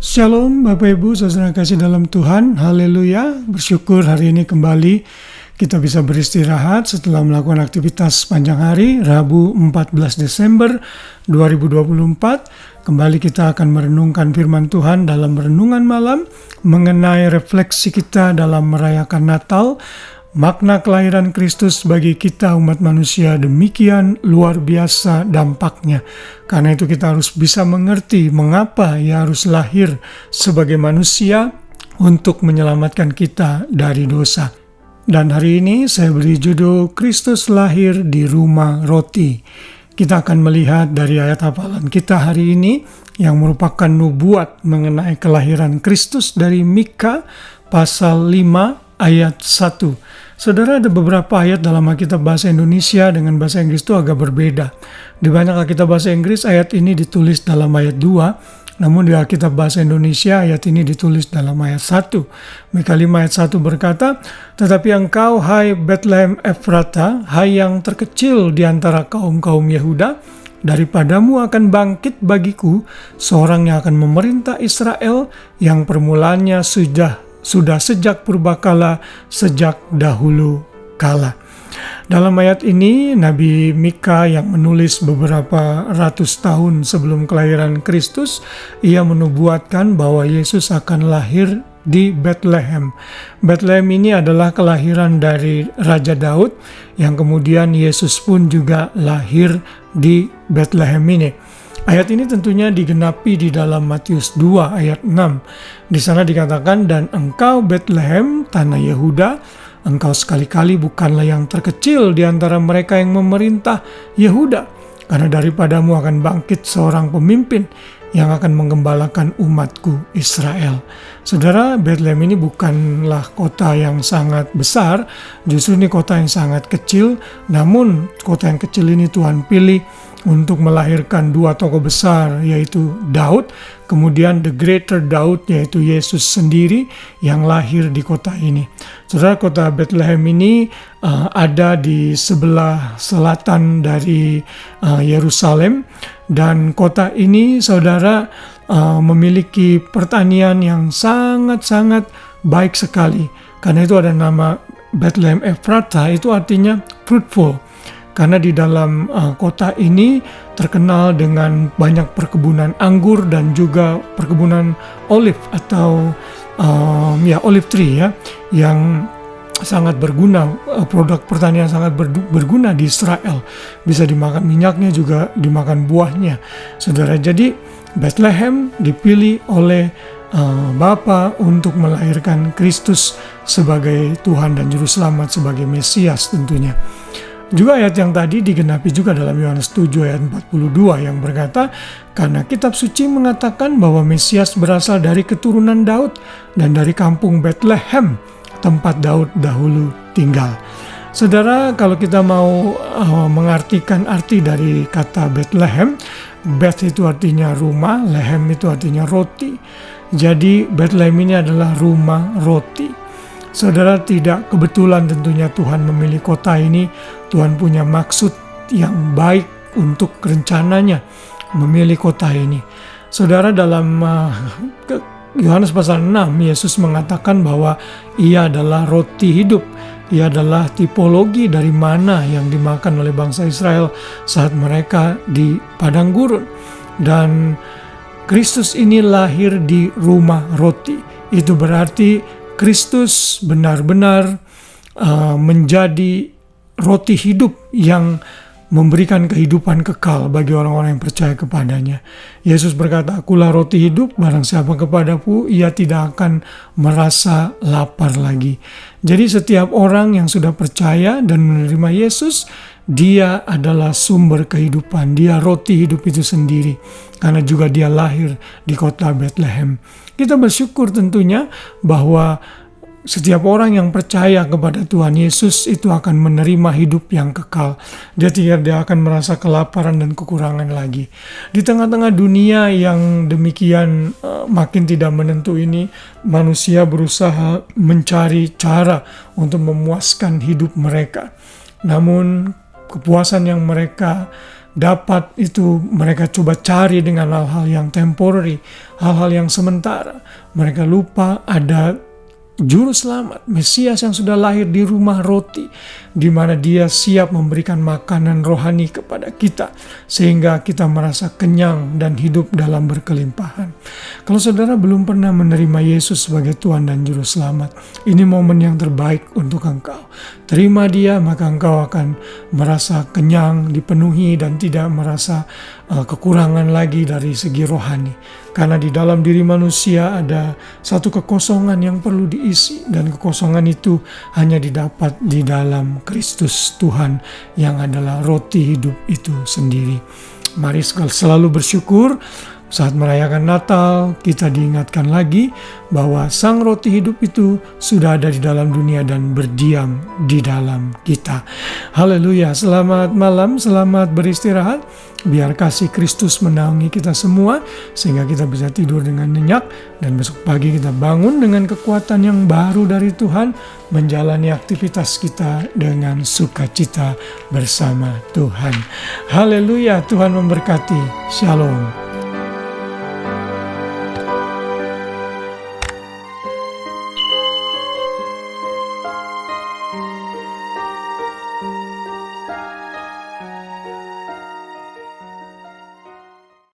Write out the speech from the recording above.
Shalom Bapak Ibu saudara kasih dalam Tuhan, haleluya. Bersyukur hari ini kembali kita bisa beristirahat setelah melakukan aktivitas sepanjang hari. Rabu 14 Desember 2024 kembali kita akan merenungkan firman Tuhan dalam renungan malam mengenai refleksi kita dalam merayakan Natal. Makna kelahiran Kristus bagi kita umat manusia demikian luar biasa dampaknya. Karena itu kita harus bisa mengerti mengapa Ia harus lahir sebagai manusia untuk menyelamatkan kita dari dosa. Dan hari ini saya beri judul Kristus lahir di rumah roti. Kita akan melihat dari ayat hafalan kita hari ini yang merupakan nubuat mengenai kelahiran Kristus dari Mika pasal 5 ayat 1. Saudara, ada beberapa ayat dalam Alkitab bahasa Indonesia dengan bahasa Inggris itu agak berbeda. Di banyak Alkitab bahasa Inggris ayat ini ditulis dalam ayat 2, namun di Alkitab bahasa Indonesia ayat ini ditulis dalam ayat 1. Mika 5 ayat 1 berkata, "Tetapi engkau, hai Bethlehem Efrata, hai yang terkecil di antara kaum-kaum Yehuda, daripadamu akan bangkit bagiku seorang yang akan memerintah Israel, yang permulaannya sudah sejak purbakala, sejak dahulu kala." Dalam ayat ini, Nabi Mika yang menulis beberapa ratus tahun sebelum kelahiran Kristus, ia menubuatkan bahwa Yesus akan lahir di Bethlehem. Bethlehem ini adalah kelahiran dari Raja Daud, yang kemudian Yesus pun juga lahir di Bethlehem ini. Ayat ini tentunya digenapi di dalam Matius 2 ayat 6. Di sana dikatakan, "Dan engkau Bethlehem, tanah Yehuda, engkau sekali-kali bukanlah yang terkecil di antara mereka yang memerintah Yehuda, karena daripadamu akan bangkit seorang pemimpin yang akan menggembalakan umatku Israel." Saudara, Bethlehem ini bukanlah kota yang sangat besar, justru ini kota yang sangat kecil. Namun kota yang kecil ini Tuhan pilih untuk melahirkan dua tokoh besar, yaitu Daud, kemudian the greater Daud, yaitu Yesus sendiri yang lahir di kota ini. Saudara, kota Bethlehem ini ada di sebelah selatan dari Yerusalem, dan kota ini, saudara, memiliki pertanian yang sangat-sangat baik sekali. Karena itu ada nama Bethlehem Efrata, itu artinya fruitful. Karena di dalam kota ini terkenal dengan banyak perkebunan anggur dan juga perkebunan olive atau olive tree yang sangat berguna, produk pertanian sangat berguna di Israel. Bisa dimakan minyaknya, juga dimakan buahnya. Saudara, jadi Bethlehem dipilih oleh Bapa untuk melahirkan Kristus sebagai Tuhan dan Juru Selamat, sebagai Mesias tentunya. Juga ayat yang tadi digenapi juga dalam Yohanes 7 ayat 42 yang berkata, "Karena kitab suci mengatakan bahwa Mesias berasal dari keturunan Daud dan dari kampung Bethlehem, tempat Daud dahulu tinggal." Saudara, kalau kita mau mengartikan arti dari kata Bethlehem, Beth itu artinya rumah, Lehem itu artinya roti. Jadi Bethlehem ini adalah rumah roti. Saudara, tidak kebetulan tentunya Tuhan memilih kota ini. Tuhan punya maksud yang baik untuk rencananya memilih kota ini. Saudara, dalam Yohanes pasal 6, Yesus mengatakan bahwa Ia adalah roti hidup. Ia adalah tipologi dari mana yang dimakan oleh bangsa Israel saat mereka di padang gurun. Dan Kristus ini lahir di rumah roti. Itu berarti Kristus benar-benar menjadi roti hidup yang memberikan kehidupan kekal bagi orang-orang yang percaya kepadanya. Yesus berkata, "Akulah roti hidup, barang siapa kepadaku, ia tidak akan merasa lapar lagi." Jadi setiap orang yang sudah percaya dan menerima Yesus, dia adalah sumber kehidupan. Dia roti hidup itu sendiri, karena juga dia lahir di kota Bethlehem. Kita bersyukur tentunya bahwa setiap orang yang percaya kepada Tuhan Yesus itu akan menerima hidup yang kekal. Dia akan merasa kelaparan dan kekurangan lagi. Di tengah-tengah dunia yang demikian makin tidak menentu ini, manusia berusaha mencari cara untuk memuaskan hidup mereka. Namun kepuasan yang mereka dapat itu mereka coba cari dengan hal-hal yang temporary, hal-hal yang sementara. Mereka lupa ada Juru Selamat, Mesias yang sudah lahir di rumah roti, di mana dia siap memberikan makanan rohani kepada kita, sehingga kita merasa kenyang dan hidup dalam berkelimpahan. Kalau saudara belum pernah menerima Yesus sebagai Tuhan dan Juru Selamat, ini momen yang terbaik untuk engkau. Terima dia, maka engkau akan merasa kenyang, dipenuhi, dan tidak merasa kekurangan lagi dari segi rohani. Karena di dalam diri manusia ada satu kekosongan yang perlu diisi, dan kekosongan itu hanya didapat di dalam Kristus Tuhan yang adalah roti hidup itu sendiri. Mari selalu bersyukur. Saat merayakan Natal, kita diingatkan lagi bahwa Sang Roti Hidup itu sudah ada di dalam dunia dan berdiam di dalam kita. Haleluya, selamat malam, selamat beristirahat. Biar kasih Kristus menaungi kita semua, sehingga kita bisa tidur dengan nyenyak, dan besok pagi kita bangun dengan kekuatan yang baru dari Tuhan, menjalani aktivitas kita dengan sukacita bersama Tuhan. Haleluya, Tuhan memberkati. Shalom.